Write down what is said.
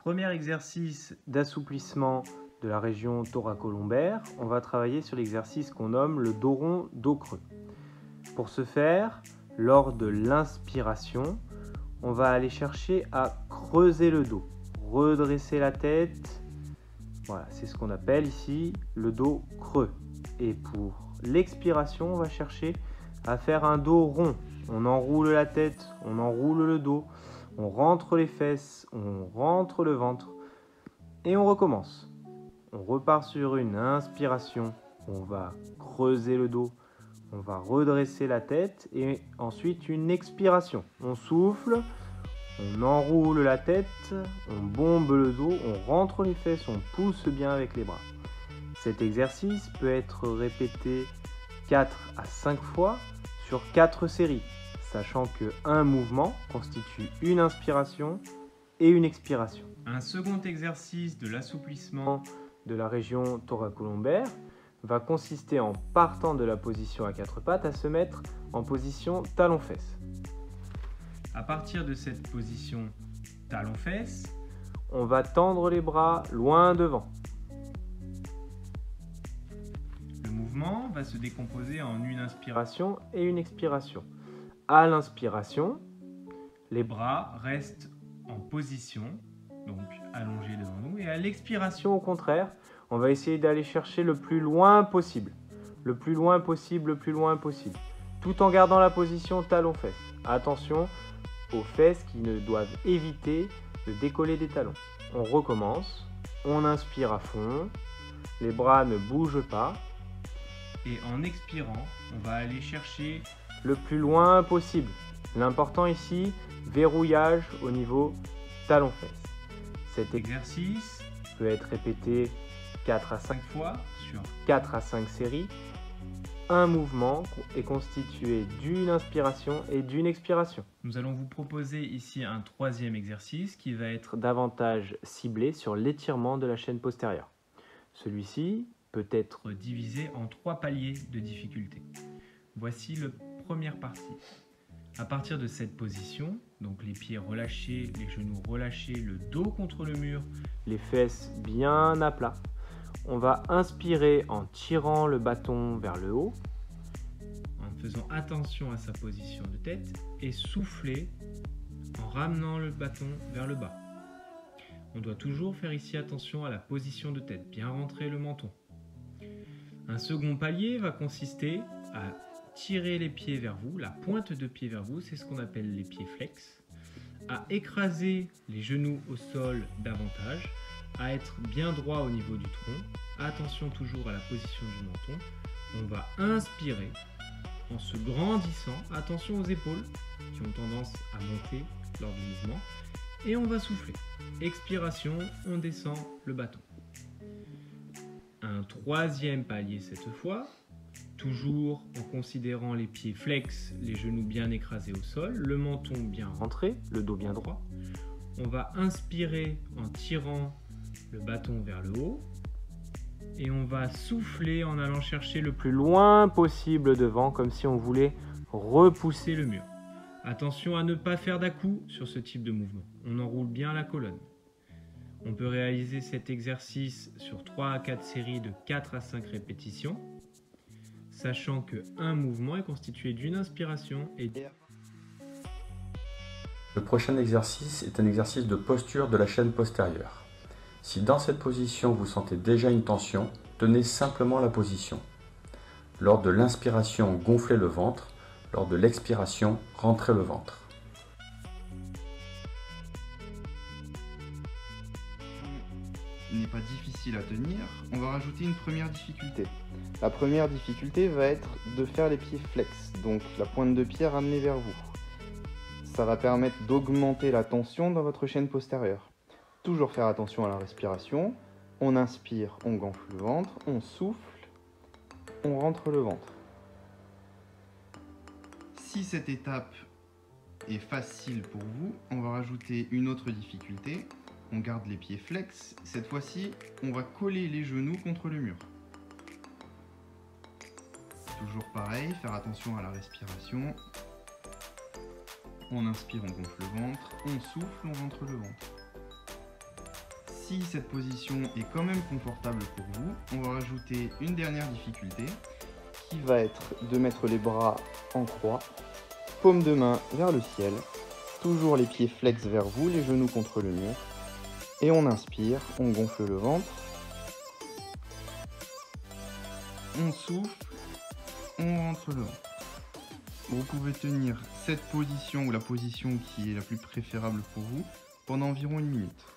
Premier exercice d'assouplissement de la région thoracolombaire, on va travailler sur l'exercice qu'on nomme le dos rond, dos creux. Pour ce faire, lors de l'inspiration, on va aller chercher à creuser le dos, redresser la tête. Voilà, c'est ce qu'on appelle ici le dos creux. Et pour l'expiration, on va chercher à faire un dos rond. On enroule la tête, on enroule le dos, on rentre les fesses, on rentre le ventre et on recommence. On repart sur une inspiration, on va creuser le dos, on va redresser la tête et ensuite une expiration. On souffle, on enroule la tête, on bombe le dos, on rentre les fesses, on pousse bien avec les bras. Cet exercice peut être répété 4 à 5 fois sur 4 séries, sachant qu'un mouvement constitue une inspiration et une expiration. Un second exercice de l'assouplissement de la région thoracolombaire va consister en partant de la position à 4 pattes à se mettre en position talon-fesse. À partir de cette position talon-fesse, on va tendre les bras loin devant. Le mouvement va se décomposer en une inspiration et une expiration. À l'inspiration, les bras restent en position, donc allongés devant nous, et à l'expiration, au contraire, on va essayer d'aller chercher le plus loin possible, le plus loin possible, le plus loin possible, tout en gardant la position talon-fesse. Attention aux fesses qui ne doivent éviter de décoller des talons. On recommence, on inspire à fond, les bras ne bougent pas, et en expirant, on va aller chercher le plus loin possible. L'important ici, verrouillage au niveau talon-fesse. Cet exercice peut être répété 4 à 5 fois sur 4 à 5 séries. Un mouvement est constitué d'une inspiration et d'une expiration. Nous allons vous proposer ici un troisième exercice qui va être davantage ciblé sur l'étirement de la chaîne postérieure. Celui-ci peut être divisé en 3 paliers de difficulté. Voici la première partie. À partir de cette position, donc les pieds relâchés, les genoux relâchés, le dos contre le mur, les fesses bien à plat, on va inspirer en tirant le bâton vers le haut, en faisant attention à sa position de tête, et souffler en ramenant le bâton vers le bas. On doit toujours faire ici attention à la position de tête, bien rentrer le menton. Un second palier va consister à tirer les pieds vers vous, la pointe de pied vers vous, c'est ce qu'on appelle les pieds flex, à écraser les genoux au sol davantage, à être bien droit au niveau du tronc, attention toujours à la position du menton. On va inspirer en se grandissant, attention aux épaules qui ont tendance à monter lors du mouvement, et on va souffler. Expiration, on descend le bâton. Un troisième palier cette fois, toujours en considérant les pieds flex, les genoux bien écrasés au sol, le menton bien rentré, le dos bien droit. On va inspirer en tirant le bâton vers le haut et on va souffler en allant chercher le plus loin possible devant, comme si on voulait repousser le mur. Attention à ne pas faire d'à-coups sur ce type de mouvement. On enroule bien la colonne. On peut réaliser cet exercice sur 3 à 4 séries de 4 à 5 répétitions, sachant qu'un mouvement est constitué d'une inspiration et d'une... Le prochain exercice est un exercice de posture de la chaîne postérieure. Si dans cette position vous sentez déjà une tension, tenez simplement la position. Lors de l'inspiration, gonflez le ventre. Lors de l'expiration, rentrez le ventre. N'est pas difficile à tenir, on va rajouter une première difficulté. La première difficulté va être de faire les pieds flex, donc la pointe de pied ramenée vers vous. Ça va permettre d'augmenter la tension dans votre chaîne postérieure. Toujours faire attention à la respiration. On inspire, on gonfle le ventre, on souffle, on rentre le ventre. Si cette étape est facile pour vous, on va rajouter une autre difficulté. On garde les pieds flex. Cette fois-ci, on va coller les genoux contre le mur. Toujours pareil, faire attention à la respiration. On inspire, on gonfle le ventre. On souffle, on rentre le ventre. Si cette position est quand même confortable pour vous, on va rajouter une dernière difficulté qui va être de mettre les bras en croix, paume de main vers le ciel, toujours les pieds flex vers vous, les genoux contre le mur. Et on inspire, on gonfle le ventre, on souffle, on rentre le ventre. Vous pouvez tenir cette position ou la position qui est la plus préférable pour vous pendant environ 1 minute.